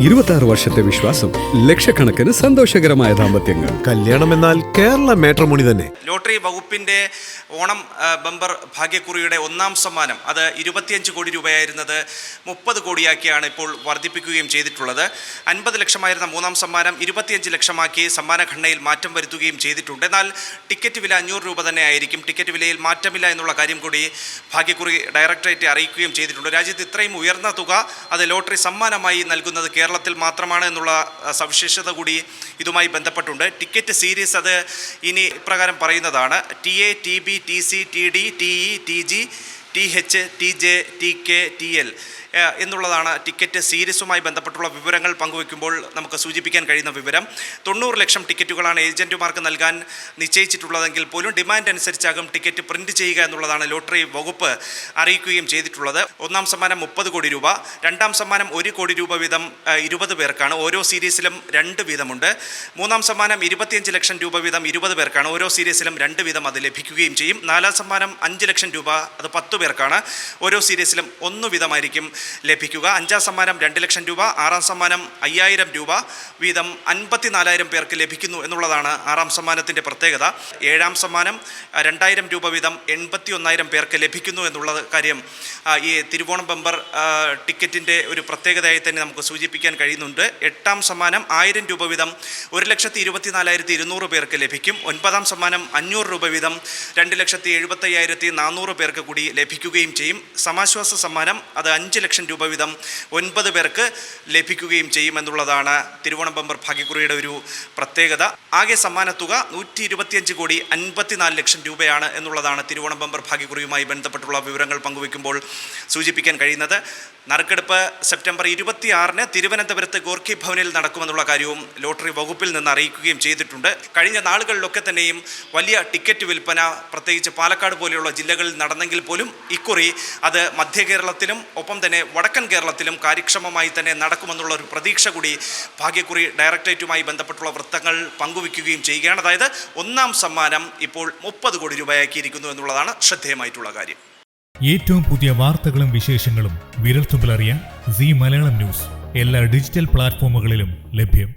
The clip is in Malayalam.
26 വർഷത്തെ വിശ്വാസം, ലക്ഷക്കണക്കിന് സന്തോഷകരമായ ദാമ്പത്യങ്ങൾ. കല്യാണം എന്നാൽ കേരള മാട്രിമോണി തന്നെ. ലോട്ടറി വകുപ്പിന്റെ ഓണം ബമ്പർ ഭാഗ്യക്കുറിയുടെ ഒന്നാം സമ്മാനം അത് 25 കോടി രൂപയായിരുന്നത് 30 കോടിയാക്കിയാണ് ഇപ്പോൾ വർദ്ധിപ്പിക്കുകയും ചെയ്തിട്ടുള്ളത്. 50 ലക്ഷമായിരുന്ന മൂന്നാം സമ്മാനം 25 ലക്ഷമാക്കി സമ്മാനഘടനയിൽ മാറ്റം വരുത്തുകയും ചെയ്തിട്ടുണ്ട്. എന്നാൽ ടിക്കറ്റ് വില 500 രൂപ തന്നെ ആയിരിക്കും. ടിക്കറ്റ് വിലയിൽ മാറ്റമില്ല എന്നുള്ള കാര്യം കൂടി ഭാഗ്യക്കുറി ഡയറക്ടറേറ്റ് അറിയിക്കുകയും ചെയ്തിട്ടുണ്ട്. രാജ്യത്ത് ഇത്രയും ഉയർന്ന തുക അത് ലോട്ടറി സമ്മാനമായി നൽകുന്നത് കേരളത്തിൽ മാത്രമാണ് എന്നുള്ള സവിശേഷത കൂടി ഇതുമായി ബന്ധപ്പെട്ടുണ്ട്. ടിക്കറ്റ് സീരീസ് അത് ഇനി ഇപ്രകാരം പറയുന്നതാണ്: TA, TB, TC, TD, TE, TG, TH, TJ, TK, TL എന്നുള്ളതാണ് ടിക്കറ്റ് സീരീസുമായി ബന്ധപ്പെട്ടുള്ള വിവരങ്ങൾ പങ്കുവയ്ക്കുമ്പോൾ നമുക്ക് സൂചിപ്പിക്കാൻ കഴിയുന്ന വിവരം. 90 ലക്ഷം ടിക്കറ്റുകളാണ് ഏജന്റുമാർക്ക് നൽകാൻ നിശ്ചയിച്ചിട്ടുള്ളതെങ്കിൽ പോലും ഡിമാൻഡ് അനുസരിച്ചാകും ടിക്കറ്റ് പ്രിന്റ് ചെയ്യുക എന്നുള്ളതാണ് ലോട്ടറി വകുപ്പ് അറിയിക്കുകയും ചെയ്തിട്ടുള്ളത്. ഒന്നാം സമ്മാനം 30 കോടി രൂപ, രണ്ടാം സമ്മാനം 1 കോടി രൂപ വീതം 20 പേർക്കാണ്. ഓരോ സീരീസിലും 2 വീതമുണ്ട്. മൂന്നാം സമ്മാനം 25 ലക്ഷം രൂപ വീതം 20 പേർക്കാണ്. ഓരോ സീരീസിലും 2 വീതം അത് ലഭിക്കുകയും ചെയ്യും. നാലാം സമ്മാനം 5 ലക്ഷം രൂപ, അത് 10 പേർക്കാണ്. ഓരോ സീരീസിലും 1 വീതമായിരിക്കും ലഭിക്കുക. അഞ്ചാം സമ്മാനം 2 ലക്ഷം രൂപ, ആറാം സമ്മാനം 5000 രൂപ വീതം 54,000 പേർക്ക് ലഭിക്കുന്നു എന്നുള്ളതാണ് ആറാം സമ്മാനത്തിൻ്റെ പ്രത്യേകത. ഏഴാം സമ്മാനം 2000 രൂപ വീതം 81,000 പേർക്ക് ലഭിക്കുന്നു എന്നുള്ള കാര്യം ഈ തിരുവോണം ബമ്പർ ടിക്കറ്റിൻ്റെ ഒരു പ്രത്യേകതയായി തന്നെ നമുക്ക് സൂചിപ്പിക്കാൻ കഴിയുന്നുണ്ട്. എട്ടാം സമ്മാനം 1000 രൂപ വീതം 1,24,200 പേർക്ക് ലഭിക്കും. ഒൻപതാം സമ്മാനം 500 രൂപ വീതം 2,75,400 പേർക്ക് കൂടി ലഭിക്കുകയും ചെയ്യും. സമാശ്വാസ സമ്മാനം അത് 5 ലക്ഷം രൂപ വീതം 9 പേർക്ക് ലഭിക്കുകയും ചെയ്യും എന്നുള്ളതാണ് തിരുവോണം ബമ്പർ ഭാഗ്യക്കുറിയുടെ ഒരു പ്രത്യേകത. ആകെ സമ്മാനത്തുക 125 കോടി 54 ലക്ഷം രൂപയാണ് എന്നുള്ളതാണ് തിരുവോണം ബമ്പർ ഭാഗ്യക്കുറിയുമായി ബന്ധപ്പെട്ടുള്ള വിവരങ്ങൾ പങ്കുവയ്ക്കുമ്പോൾ സൂചിപ്പിക്കാൻ കഴിയുന്നത്. നറുക്കെടുപ്പ് സെപ്റ്റംബർ 26-ന് തിരുവനന്തപുരത്ത് ഗോർഖി ഭവനിൽ നടക്കുമെന്നുള്ള കാര്യവും ലോട്ടറി വകുപ്പിൽ നിന്ന് അറിയിക്കുകയും ചെയ്തിട്ടുണ്ട്. കഴിഞ്ഞ നാളുകളിലൊക്കെ തന്നെയും വലിയ ടിക്കറ്റ് വിൽപ്പന പ്രത്യേകിച്ച് പാലക്കാട് പോലെയുള്ള ജില്ലകളിൽ നടന്നെങ്കിൽ പോലും ഇക്കുറി അത് മധ്യ കേരളത്തിലും ഒപ്പം തന്നെ വടക്കൻ കേരളത്തിലും കാര്യക്ഷമമായി തന്നെ നടക്കുമെന്നുള്ള ഒരു പ്രതീക്ഷ കൂടി ഭാഗ്യക്കുറി ഡയറക്ടറേറ്റുമായി ബന്ധപ്പെട്ടുള്ള വൃത്തങ്ങൾ പങ്കുവയ്ക്കുകയും ചെയ്യുകയാണ്. അതായത് ഒന്നാം സമ്മാനം ഇപ്പോൾ 30 കോടി രൂപയാക്കിയിരിക്കുന്നു എന്നുള്ളതാണ് ശ്രദ്ധേയമായിട്ടുള്ള കാര്യം. ഏറ്റവും പുതിയ വാർത്തകളും വിശേഷങ്ങളും വിരൽത്തുമ്പിലറിയാൻ സീ മലയാളം ന്യൂസ് എല്ലാ ഡിജിറ്റൽ പ്ലാറ്റ്ഫോമുകളിലും ലഭ്യം.